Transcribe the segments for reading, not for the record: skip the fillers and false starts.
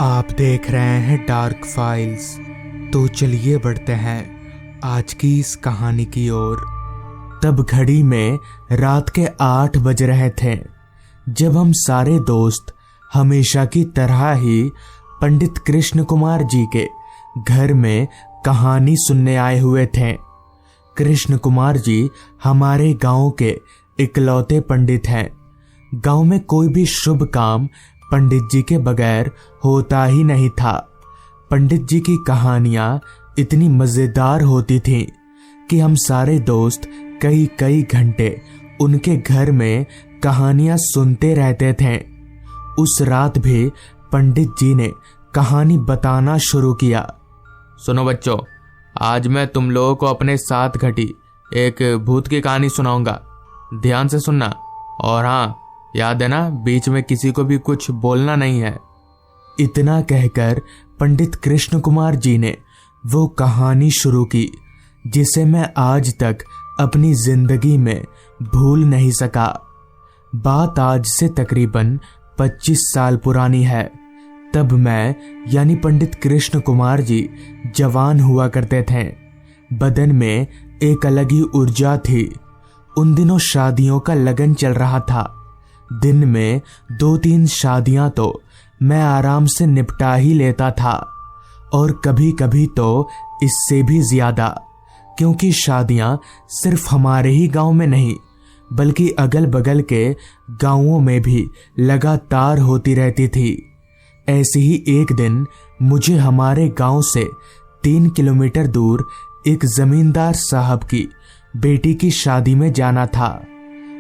आप देख रहे हैं डार्क फाइल्स। तो चलिए बढ़ते हैं आज की इस कहानी की ओर। तब घड़ी में रात के 8 बज रहे थे जब हम सारे दोस्त हमेशा की तरह ही पंडित कृष्ण कुमार जी के घर में कहानी सुनने आए हुए थे। कृष्ण कुमार जी हमारे गांव के इकलौते पंडित हैं। गांव में कोई भी शुभ काम पंडित जी के बगैर होता ही नहीं था। पंडित जी की कहानियां इतनी मजेदार होती थीं कि हम सारे दोस्त कई कई घंटे उनके घर में कहानियां सुनते रहते थे। उस रात भी पंडित जी ने कहानी बताना शुरू किया। सुनो बच्चों, आज मैं तुम लोगों को अपने साथ घटी एक भूत की कहानी सुनाऊंगा। ध्यान से सुनना और हाँ, याद है ना, बीच में किसी को भी कुछ बोलना नहीं है। इतना कहकर पंडित कृष्ण कुमार जी ने वो कहानी शुरू की जिसे मैं आज तक अपनी जिंदगी में भूल नहीं सका। बात आज से तकरीबन 25 साल पुरानी है। तब मैं यानी पंडित कृष्ण कुमार जी जवान हुआ करते थे। बदन में एक अलग ही ऊर्जा थी। उन दिनों शादियों का लगन चल रहा था। दिन में 2-3 शादियां तो मैं आराम से निपटा ही लेता था और कभी कभी तो इससे भी ज्यादा, क्योंकि शादियां सिर्फ हमारे ही गांव में नहीं बल्कि अगल बगल के गांवों में भी लगातार होती रहती थी। ऐसे ही एक दिन मुझे हमारे गांव से 3 किलोमीटर दूर एक जमींदार साहब की बेटी की शादी में जाना था।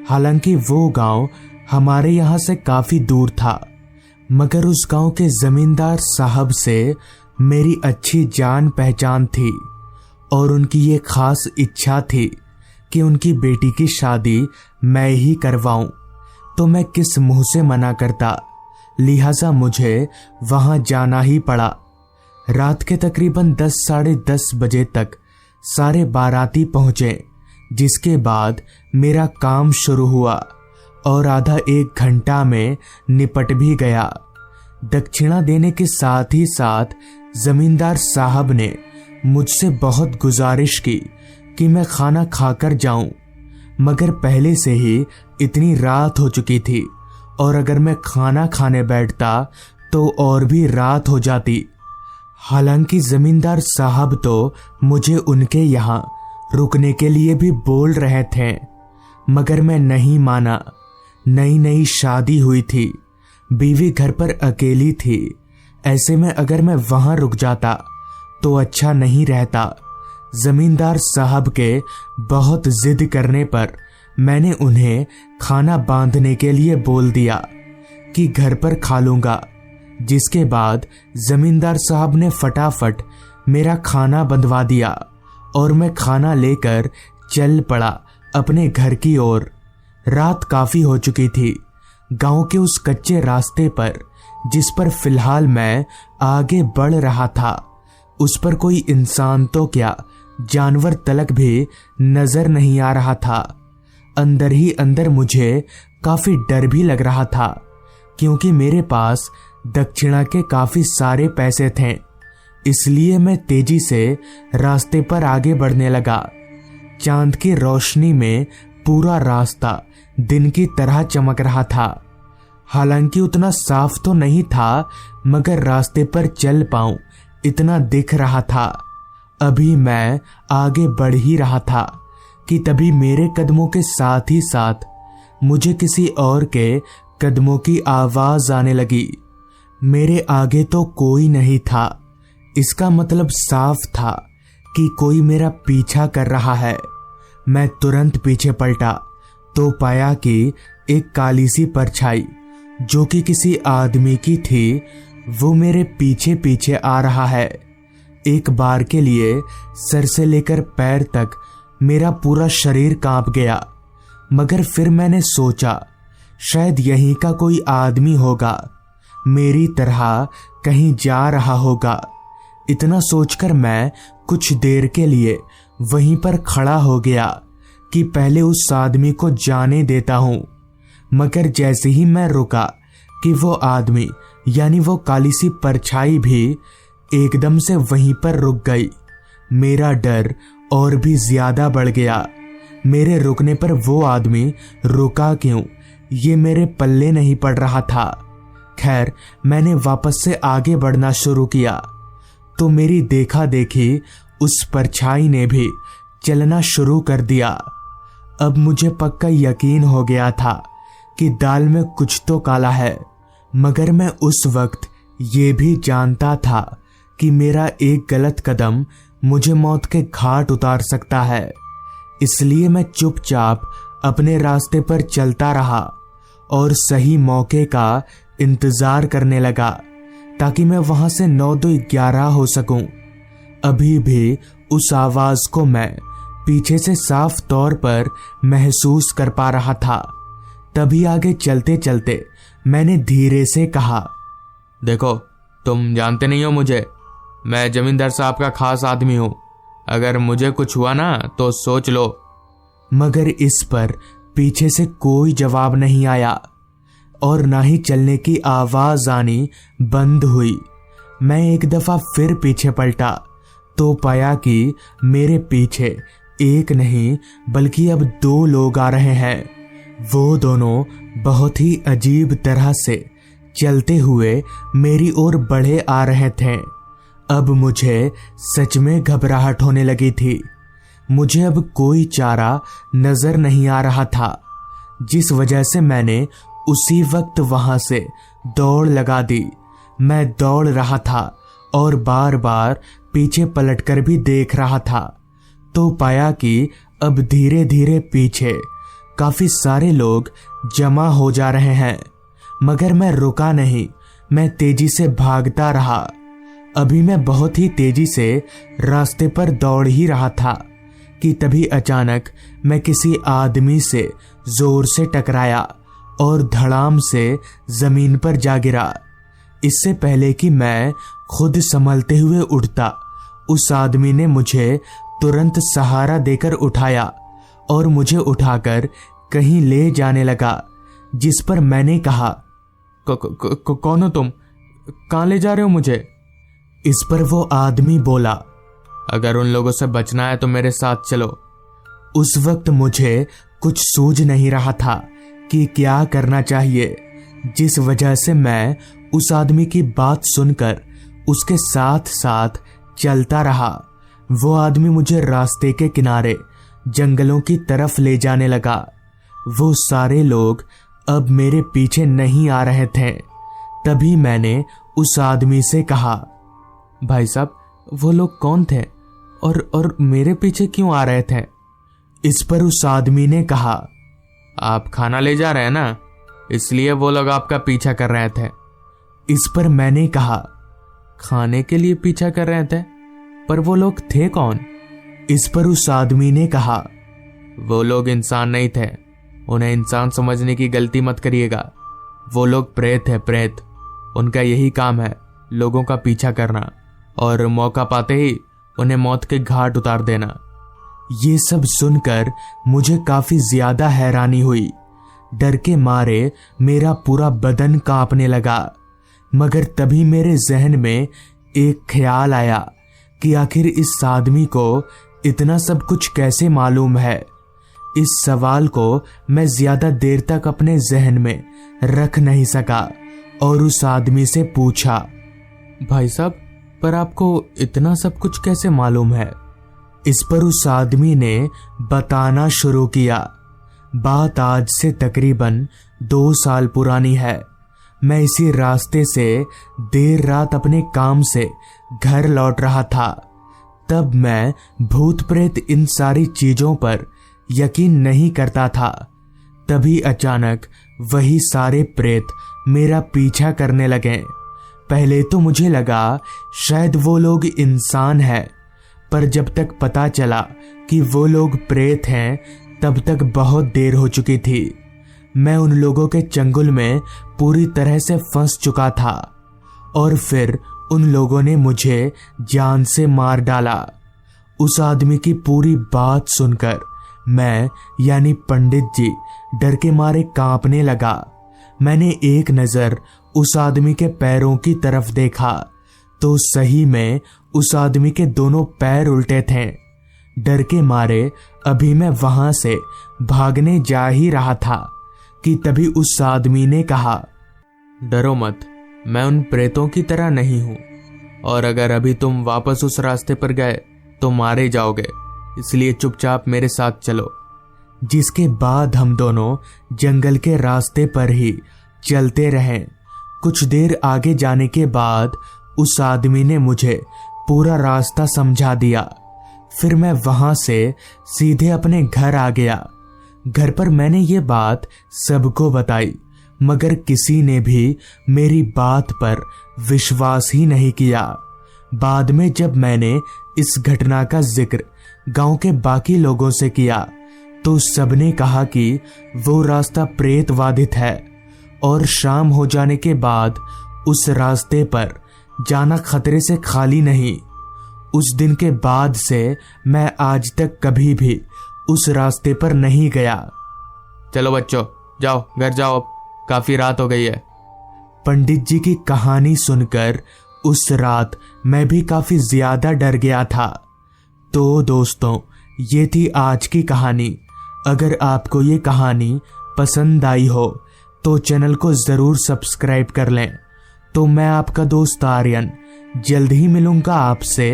हालांकि वो गांव हमारे यहाँ से काफी दूर था, मगर उस गांव के जमींदार साहब से मेरी अच्छी जान पहचान थी और उनकी ये खास इच्छा थी कि उनकी बेटी की शादी मैं ही करवाऊं। तो मैं किस मुंह से मना करता, लिहाजा मुझे वहां जाना ही पड़ा। रात के तकरीबन 10 साढ़े 10 बजे तक सारे बाराती पहुंचे, जिसके बाद मेरा काम शुरू हुआ और आधा 1 घंटा में निपट भी गया। दक्षिणा देने के साथ ही साथ जमींदार साहब ने मुझसे बहुत गुजारिश की कि मैं खाना खाकर जाऊं, मगर पहले से ही इतनी रात हो चुकी थी और अगर मैं खाना खाने बैठता तो और भी रात हो जाती। हालांकि जमींदार साहब तो मुझे उनके यहाँ रुकने के लिए भी बोल रहे थे, मगर मैं नहीं माना। नई नई शादी हुई थी, बीवी घर पर अकेली थी। ऐसे में अगर मैं वहां रुक जाता तो अच्छा नहीं रहता। जमींदार साहब के बहुत जिद करने पर मैंने उन्हें खाना बांधने के लिए बोल दिया कि घर पर खा लूंगा, जिसके बाद जमींदार साहब ने फटाफट मेरा खाना बंधवा दिया और मैं खाना लेकर चल पड़ा अपने घर की ओर। रात काफी हो चुकी थी। गांव के उस कच्चे रास्ते पर जिस पर फिलहाल मैं आगे बढ़ रहा था, उस पर कोई इंसान तो क्या, जानवर तलक भी नजर नहीं आ रहा था। अंदर ही अंदर मुझे काफी डर भी लग रहा था, क्योंकि मेरे पास दक्षिणा के काफी सारे पैसे थे। इसलिए मैं तेजी से रास्ते पर आगे बढ़ने लगा। चांद की रोशनी में पूरा रास्ता दिन की तरह चमक रहा था। हालांकि उतना साफ तो नहीं था, मगर रास्ते पर चल पाऊं इतना दिख रहा था। अभी मैं आगे बढ़ ही रहा था कि तभी मेरे कदमों के साथ ही साथ मुझे किसी और के कदमों की आवाज आने लगी। मेरे आगे तो कोई नहीं था। इसका मतलब साफ था कि कोई मेरा पीछा कर रहा है। मैं तुरंत पीछे पलटा तो पाया कि एक काली सी परछाई, जो कि किसी आदमी की थी, वो मेरे पीछे पीछे आ रहा है। एक बार के लिए सर से लेकर पैर तक मेरा पूरा शरीर कांप गया, मगर फिर मैंने सोचा शायद यहीं का कोई आदमी होगा, मेरी तरह कहीं जा रहा होगा। इतना सोचकर मैं कुछ देर के लिए वहीं पर खड़ा हो गया कि पहले उस आदमी को जाने देता हूं। मगर जैसे ही मैं रुका कि वो आदमी यानी वो काली सी परछाई भी एकदम से वहीं पर रुक गई। मेरा डर और भी ज्यादा बढ़ गया। मेरे रुकने पर वो आदमी रुका क्यों, ये मेरे पल्ले नहीं पड़ रहा था। खैर, मैंने वापस से आगे बढ़ना शुरू किया तो मेरी देखा देखी उस परछाई ने भी चलना शुरू कर दिया। अब मुझे पक्का यकीन हो गया था कि दाल में कुछ तो काला है, मगर मैं उस वक्त ये भी जानता था कि मेरा एक गलत कदम मुझे मौत के घाट उतार सकता है। इसलिए मैं चुपचाप अपने रास्ते पर चलता रहा और सही मौके का इंतजार करने लगा ताकि मैं वहां से 9-2-11 हो सकूं। अभी भी उस आवाज को मैं पीछे से साफ तौर पर महसूस कर पा रहा था। तभी आगे चलते चलते मैंने धीरे से कहा, देखो, तुम जानते नहीं हो मुझे, मैं जमींदार साहब का खास आदमी हूं। अगर मुझे कुछ हुआ ना तो सोच लो। मगर इस पर पीछे से कोई जवाब नहीं आया और ना ही चलने की आवाज आनी बंद हुई। मैं एक दफा फिर पीछे पलटा तो पाया कि मेरे पीछे एक नहीं बल्कि अब 2 लोग आ रहे हैं। वो दोनों बहुत ही अजीब तरह से चलते हुए मेरी ओर बढ़े आ रहे थे। अब मुझे सच में घबराहट होने लगी थी। मुझे अब कोई चारा नजर नहीं आ रहा था, जिस वजह से मैंने उसी वक्त वहां से दौड़ लगा दी। मैं दौड़ रहा था और बार बार पीछे पलटकर भी देख रहा था तो पाया कि अब धीरे धीरे पीछे काफी सारे लोग जमा हो जा रहे हैं। मगर मैं रुका नहीं, मैं तेजी से भागता रहा। अभी मैं बहुत ही तेजी से रास्ते पर दौड़ ही रहा था कि तभी अचानक मैं किसी आदमी से जोर से टकराया और धड़ाम से जमीन पर जा गिरा। इससे पहले कि मैं खुद संभलते हुए उठता, उस आदमी ने मुझे तुरंत सहारा देकर उठाया और मुझे उठाकर कहीं ले जाने लगा, जिस पर मैंने कहा, कौन हो तुम? कहाँ ले जा रहे हो मुझे? इस पर वो आदमी बोला, अगर उन लोगों से बचना है तो मेरे साथ चलो। उस वक्त मुझे कुछ सूझ नहीं रहा था कि क्या करना चाहिए, जिस वजह से मैं उस आदमी की बात सुनकर उसके साथ साथ चलता रहा। वो आदमी मुझे रास्ते के किनारे जंगलों की तरफ ले जाने लगा। वो सारे लोग अब मेरे पीछे नहीं आ रहे थे। तभी मैंने उस आदमी से कहा, भाई साहब, वो लोग कौन थे और मेरे पीछे क्यों आ रहे थे? इस पर उस आदमी ने कहा, आप खाना ले जा रहे हैं ना, इसलिए वो लोग आपका पीछा कर रहे थे। इस पर मैंने कहा, खाने के लिए पीछा कर रहे थे? पर वो लोग थे कौन? इस पर उस आदमी ने कहा, वो लोग इंसान नहीं थे, उन्हें इंसान समझने की गलती मत करिएगा। वो लोग प्रेत है, प्रेत। उनका यही काम है, लोगों का पीछा करना और मौका पाते ही उन्हें मौत के घाट उतार देना। ये सब सुनकर मुझे काफी ज्यादा हैरानी हुई। डर के मारे मेरा पूरा बदन कांपने लगा। मगर तभी मेरे जहन में एक ख्याल आया कि आखिर इस आदमी को इतना सब कुछ कैसे मालूम है। इस सवाल को मैं ज्यादा देर तक अपने जहन में रख नहीं सका और उस आदमी से पूछा, भाई साहब, पर आपको इतना सब कुछ कैसे मालूम है? इस पर उस आदमी ने बताना शुरू किया। बात आज से तकरीबन 2 साल पुरानी है। मैं इसी रास्ते से देर रात अपने काम से घर लौट रहा था। तब मैं भूत प्रेत इन सारी चीजों पर यकीन नहीं करता था। तभी अचानक वही सारे प्रेत मेरा पीछा करने लगे। पहले तो मुझे लगा शायद वो लोग इंसान हैं, पर जब तक पता चला कि वो लोग प्रेत हैं तब तक बहुत देर हो चुकी थी। मैं उन लोगों के चंगुल में पूरी तरह से फंस चुका था और फिर उन लोगों ने मुझे जान से मार डाला। उस आदमी की पूरी बात सुनकर मैं यानी पंडित जी डर के मारे कांपने लगा। मैंने एक नजर उस आदमी के पैरों की तरफ देखा तो सही में उस आदमी के दोनों पैर उल्टे थे। डर के मारे अभी मैं वहां से भागने जा ही रहा था कि तभी उस आदमी ने कहा, डरो मत, मैं उन प्रेतों की तरह नहीं हूं, और अगर अभी तुम वापस उस रास्ते पर गए तो मारे जाओगे, इसलिए चुपचाप मेरे साथ चलो। जिसके बाद हम दोनों जंगल के रास्ते पर ही चलते रहे। कुछ देर आगे जाने के बाद उस आदमी ने मुझे पूरा रास्ता समझा दिया। फिर मैं वहां से सीधे अपने घर आ गया। घर पर मैंने ये बात सबको बताई, मगर किसी ने भी मेरी बात पर विश्वास ही नहीं किया। बाद में जब मैंने इस घटना का जिक्र गांव के बाकी लोगों से किया तो सबने कहा कि वो रास्ता प्रेत बाधित है और शाम हो जाने के बाद उस रास्ते पर जाना खतरे से खाली नहीं। उस दिन के बाद से मैं आज तक कभी भी उस रास्ते पर नहीं गया। चलो बच्चों, जाओ घर जाओ, अब काफी रात हो गई है। पंडित जी की कहानी सुनकर उस रात मैं भी काफी ज्यादा डर गया था। तो दोस्तों, ये थी आज की कहानी। अगर आपको ये कहानी पसंद आई हो तो चैनल को जरूर सब्सक्राइब कर लें। तो मैं आपका दोस्त आर्यन जल्द ही मिलूंगा आपसे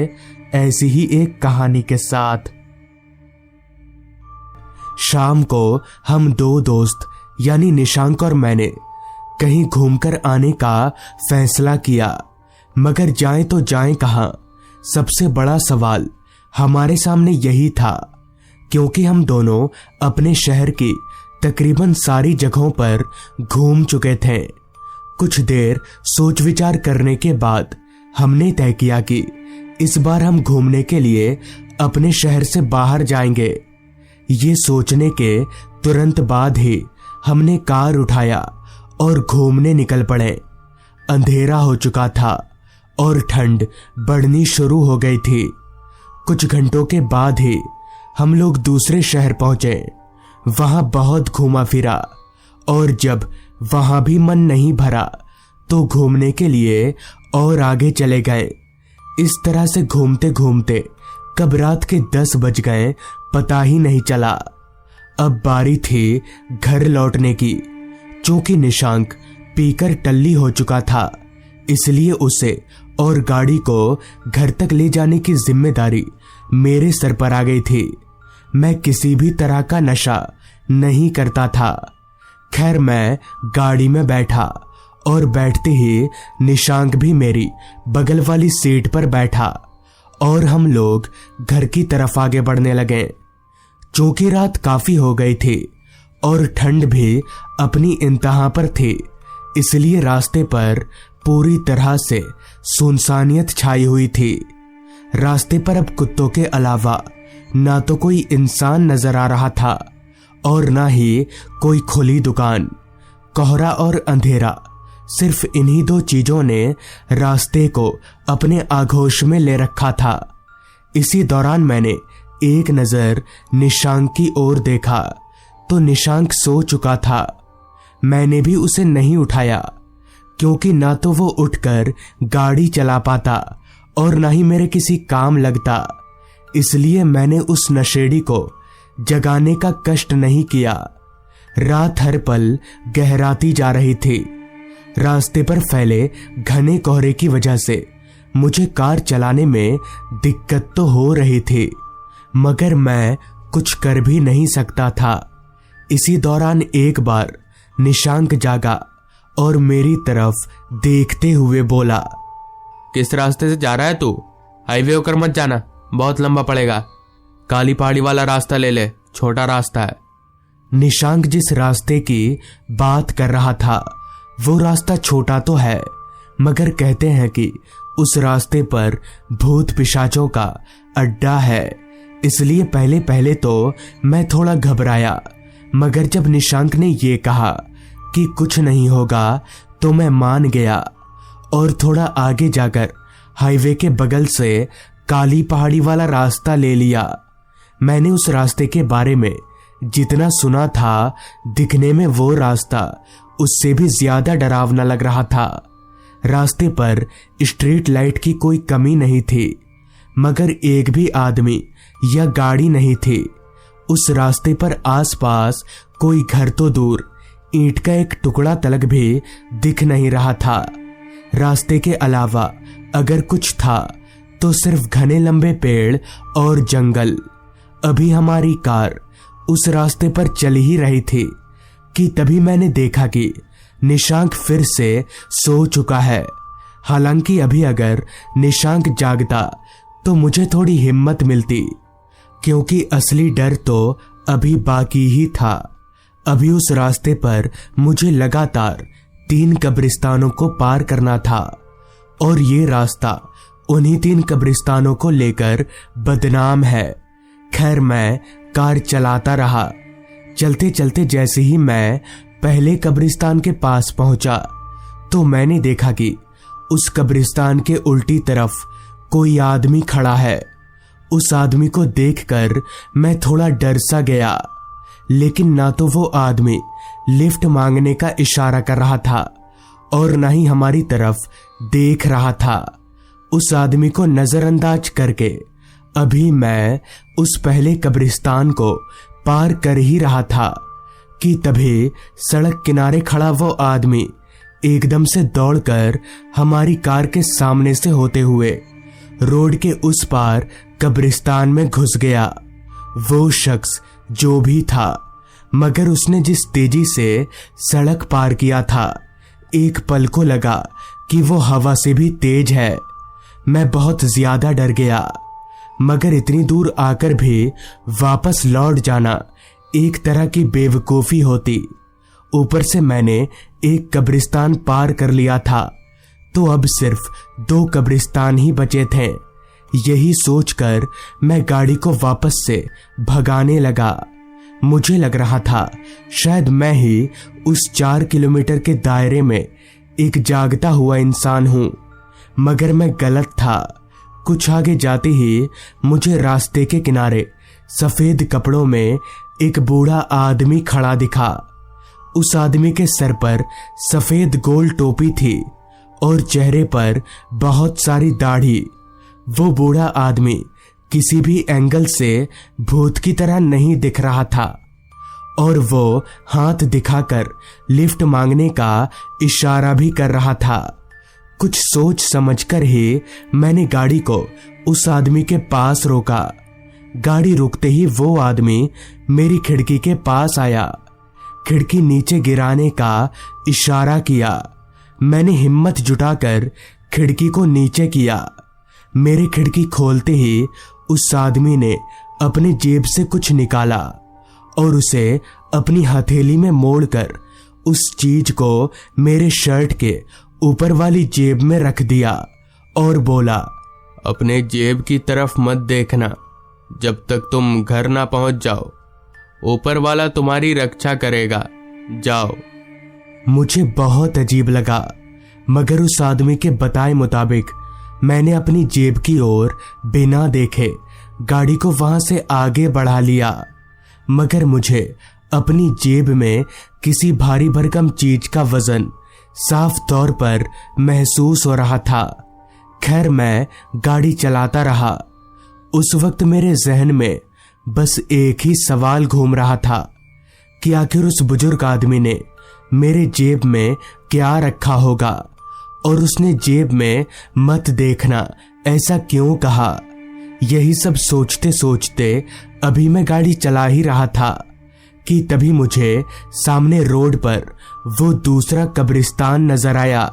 ऐसी ही एक कहानी के साथ। शाम को हम दो दोस्त यानी निशांक और मैंने कहीं घूमकर आने का फैसला किया, मगर जाएं तो जाएं कहां। सबसे बड़ा सवाल हमारे सामने यही था, क्योंकि हम दोनों अपने शहर की तकरीबन सारी जगहों पर घूम चुके थे। कुछ देर सोच विचार करने के बाद हमने तय किया कि इस बार हम घूमने के लिए अपने शहर से बाहर जाएंगे। ये सोचने के तुरंत बाद ही हमने कार उठाया और घूमने निकल पड़े। अंधेरा हो चुका था और ठंड बढ़नी शुरू हो गई थी। कुछ घंटों के बाद ही हम लोग दूसरे शहर पहुंचे। वहां बहुत घूमा फिरा और जब वहां भी मन नहीं भरा तो घूमने के लिए और आगे चले गए। इस तरह से घूमते घूमते कब रात के 10 बज गए पता ही नहीं चला। अब बारी थी घर लौटने की। चूंकि निशांक पीकर टल्ली हो चुका था, इसलिए उसे और गाड़ी को घर तक ले जाने की जिम्मेदारी मेरे सर पर आ गई थी। मैं किसी भी तरह का नशा नहीं करता था। खैर, मैं गाड़ी में बैठा और बैठते ही निशांक भी मेरी बगल वाली सीट पर बैठा और हम लोग घर की तरफ आगे बढ़ने लगे। चूंकि रात काफी हो गई थी और ठंड भी अपनी इंतहा पर थी, इसलिए रास्ते पर पूरी तरह से सुनसानियत छाई हुई थी। रास्ते पर अब कुत्तों के अलावा ना तो कोई इंसान नजर आ रहा था और ना ही कोई खुली दुकान। कोहरा और अंधेरा, सिर्फ इन्हीं दो चीजों ने रास्ते को अपने आगोश में ले रखा था। इसी दौरान मैंने एक नजर निशांक की ओर देखा तो निशांक सो चुका था। मैंने भी उसे नहीं उठाया, क्योंकि ना तो वो उठकर गाड़ी चला पाता और ना ही मेरे किसी काम लगता। इसलिए मैंने उस नशेड़ी को जगाने का कष्ट नहीं किया। रात हर पल गहराती जा रही थी। रास्ते पर फैले घने कोहरे की वजह से मुझे कार चलाने में दिक्कत तो हो रही थी, मगर मैं कुछ कर भी नहीं सकता था। इसी दौरान एक बार निशांक जागा और मेरी तरफ देखते हुए बोला, किस रास्ते से जा रहा है तू? हाईवे होकर मत जाना, बहुत लंबा पड़ेगा। काली पहाड़ी वाला रास्ता ले ले, छोटा रास्ता है। निशांक जिस रास्ते की बात कर रहा था वो रास्ता छोटा तो है, मगर कहते हैं कि उस रास्ते पर भूत पिशाचों का अड्डा है। इसलिए पहले पहले तो मैं थोड़ा घबराया, मगर जब निशांक ने ये कहा कि कुछ नहीं होगा तो मैं मान गया और थोड़ा आगे जाकर हाईवे के बगल से काली पहाड़ी वाला रास्ता ले लिया। मैंने उस रास्ते के बारे में जितना सुना था, दिखने में वो रास्ता उससे भी ज्यादा डरावना लग रहा था। रास्ते पर स्ट्रीट लाइट की कोई कमी नहीं थी, मगर एक भी आदमी या गाड़ी नहीं थी। उस रास्ते पर आसपास कोई घर तो दूर, ईंट का एक टुकड़ा तलक भी दिख नहीं रहा था। रास्ते के अलावा अगर कुछ था तो सिर्फ घने लंबे पेड़ और जंगल। अभी हमारी कार उस रास्ते पर चल ही रही थी कि तभी मैंने देखा कि निशांक फिर से सो चुका है। हालांकि अभी अगर निशांक जागता तो मुझे थोड़ी हिम्मत मिलती, क्योंकि असली डर तो अभी बाकी ही था। अभी उस रास्ते पर मुझे लगातार 3 कब्रिस्तानों को पार करना था और ये रास्ता उन्हीं 3 कब्रिस्तानों को लेकर बदनाम है। खैर, मैं कार चलाता रहा। चलते चलते जैसे ही मैं पहले कब्रिस्तान के पास पहुंचा तो मैंने देखा कि उस कब्रिस्तान के उल्टी तरफ कोई आदमी खड़ा है। उस आदमी को देखकर मैं थोड़ा डर सा गया, लेकिन ना तो वो आदमी लिफ्ट मांगने का इशारा कर रहा था और ना ही हमारी तरफ देख रहा था। उस आदमी को नजरअंदाज करके अभी मैं उस पहले कब्रिस्तान को पार कर ही रहा था कि तभी सड़क किनारे खड़ा वो आदमी एकदम से दौड़कर हमारी कार के सामने से होते हुए रोड के उस पार कब्रिस्तान में घुस गया। वो शख्स जो भी था, मगर उसने जिस तेजी से सड़क पार किया था, एक पल को लगा कि वो हवा से भी तेज है। मैं बहुत ज्यादा डर गया, मगर इतनी दूर आकर भी वापस लौट जाना एक तरह की बेवकूफी होती। ऊपर से मैंने एक कब्रिस्तान पार कर लिया था, तो अब सिर्फ 2 कब्रिस्तान ही बचे थे। यही सोचकर मैं गाड़ी को वापस से भगाने लगा। मुझे लग रहा था शायद मैं ही उस 4 किलोमीटर के दायरे में एक जागता हुआ इंसान हूं, मगर मैं गलत था। कुछ आगे जाते ही मुझे रास्ते के किनारे सफेद कपड़ों में एक बूढ़ा आदमी खड़ा दिखा। उस आदमी के सर पर सफेद गोल टोपी थी और चेहरे पर बहुत सारी दाढ़ी। वो बूढ़ा आदमी किसी भी एंगल से भूत की तरह नहीं दिख रहा था और वो हाथ दिखाकर लिफ्ट मांगने का इशारा भी कर रहा था। कुछ सोच समझकर ही मैंने गाड़ी को उस आदमी के पास रोका। गाड़ी रुकते ही वो आदमी मेरी खिड़की के पास आया। खिड़की नीचे गिराने का इशारा किया। मैंने हिम्मत जुटाकर खिड़की को नीचे किया। मेरी खिड़की खोलते ही उस आदमी ने अपनी जेब से कुछ निकाला और उसे अपनी हथेली में मोड़कर उस चीज को मेरे शर्ट के ऊपर वाली जेब में रख दिया और बोला, अपने जेब की तरफ मत देखना जब तक तुम घर ना पहुंच जाओ। ऊपर वाला तुम्हारी रक्षा करेगा, जाओ। मुझे बहुत अजीब लगा, मगर उस आदमी के बताए मुताबिक मैंने अपनी जेब की ओर बिना देखे गाड़ी को वहां से आगे बढ़ा लिया, मगर मुझे अपनी जेब में किसी भारी भरकम चीज का वजन साफ तौर पर महसूस हो रहा था। खैर, मैं गाड़ी चलाता रहा। उस वक्त मेरे जहन में बस एक ही सवाल घूम रहा था कि आखिर उस बुजुर्ग आदमी ने मेरे जेब में क्या रखा होगा और उसने जेब में मत देखना ऐसा क्यों कहा। यही सब सोचते सोचते अभी मैं गाड़ी चला ही रहा था कि तभी मुझे सामने रोड पर वो दूसरा कब्रिस्तान नजर आया।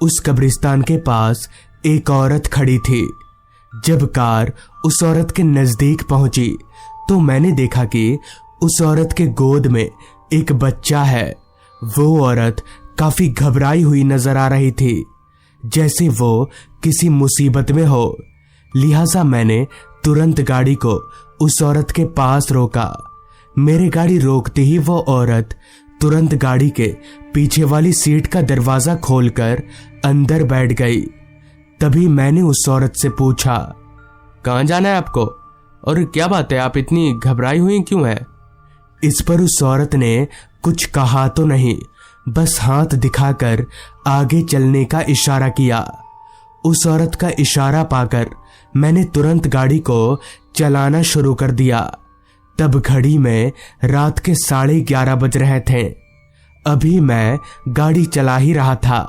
उस कब्रिस्तान के पास एक औरत खड़ी थी। जब कार उस औरत के नजदीक पहुंची तो मैंने देखा कि उस औरत के गोद में एक बच्चा है। वो औरत काफी घबराई हुई नजर आ रही थी, जैसे वो किसी मुसीबत में हो। लिहाजा मैंने तुरंत गाड़ी को उस औरत के पास रोका। मेरी गाड़ी रोकते ही वो औरत तुरंत गाड़ी के पीछे वाली सीट का दरवाजा खोलकर अंदर बैठ गई। तभी मैंने उस औरत से पूछा, कहाँ जाना है आपको और क्या बात है, आप इतनी घबराई हुई क्यों है? इस पर उस औरत ने कुछ कहा तो नहीं, बस हाथ दिखाकर आगे चलने का इशारा किया। उस औरत का इशारा पाकर मैंने तुरंत गाड़ी को चलाना शुरू कर दिया। तब घड़ी में रात के 11:30 बज रहे थे। अभी मैं गाड़ी चला ही रहा था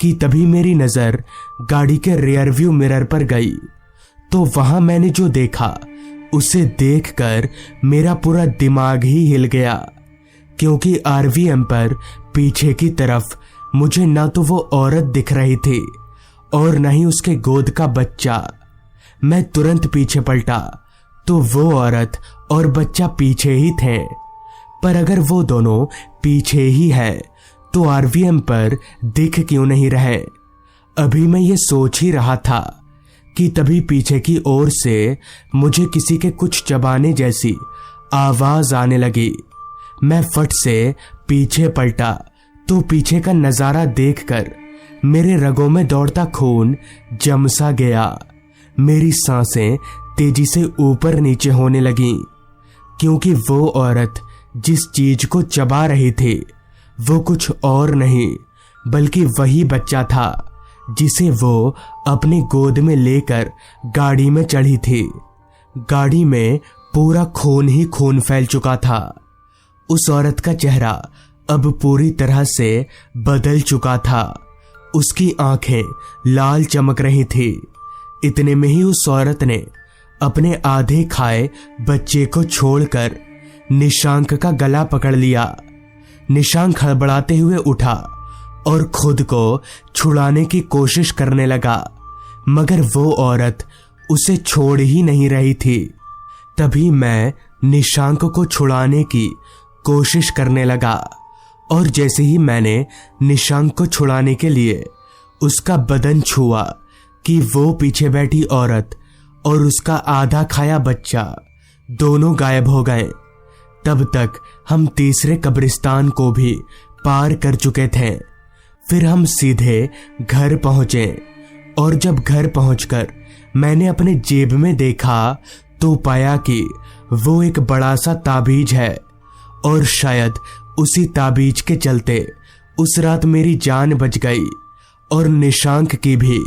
कि तभी मेरी नजर गाड़ी के रियर व्यू मिरर पर गई। तो वहां मैंने जो देखा उसे देखकर मेरा पूरा दिमाग ही हिल गया, क्योंकि आरवीएम पर पीछे की तरफ मुझे ना तो वो औरत दिख रही थी और न ही उसके गोद का बच्चा। मैं तुरंत पीछे पलटा तो वो औरत और बच्चा पीछे ही थे। पर अगर वो दोनों पीछे ही है तो आरवीएम पर दिख क्यों नहीं रहे? अभी मैं ये सोच ही रहा था कि तभी पीछे की ओर से मुझे किसी के कुछ चबाने जैसी आवाज आने लगी। मैं फट से पीछे पलटा तो पीछे का नजारा देखकर मेरे रगों में दौड़ता खून जम सा गया। मेरी सांसें तेजी से ऊपर नीचे होने लगीं, क्योंकि वो औरत जिस चीज को चबा रही थी वो कुछ और नहीं बल्कि वही बच्चा था जिसे वो अपनी गोद में लेकर गाड़ी में चढ़ी थी। गाड़ी में पूरा खून ही खून फैल चुका था। उस औरत का चेहरा अब पूरी तरह से बदल चुका था। उसकी आंखें लाल चमक रही थी। इतने में ही उस औरत ने अपने आधे खाए बच्चे को छोड़कर निशांक का गला पकड़ लिया। निशांक हड़बड़ाते हुए उठा और खुद को छुड़ाने की कोशिश करने लगा, मगर वो औरत उसे छोड़ ही नहीं रही थी। तभी मैं निशांक को छुड़ाने की कोशिश करने लगा और जैसे ही मैंने निशांक को छुड़ाने के लिए उसका बदन छुआ कि वो पीछे बैठी औरत और उसका आधा खाया बच्चा दोनों गायब हो गए। तब तक हम तीसरे कब्रिस्तान को भी पार कर चुके थे। फिर हम सीधे घर पहुंचे और जब घर पहुंचकर मैंने अपने जेब में देखा तो पाया कि वो एक बड़ा सा ताबीज है और शायद उसी ताबीज के चलते उस रात मेरी जान बच गई और निशांक की भी।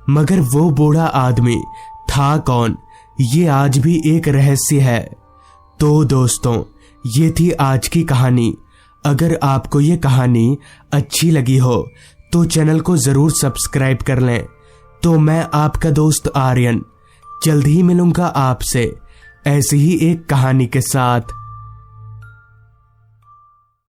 मगर वो बूढ़ा आदमी था कौन, ये आज भी एक रहस्य है। तो दोस्तों, ये थी आज की कहानी। अगर आपको ये कहानी अच्छी लगी हो तो चैनल को जरूर सब्सक्राइब कर लें। तो मैं आपका दोस्त आर्यन जल्द ही मिलूंगा आपसे ऐसी ही एक कहानी के साथ।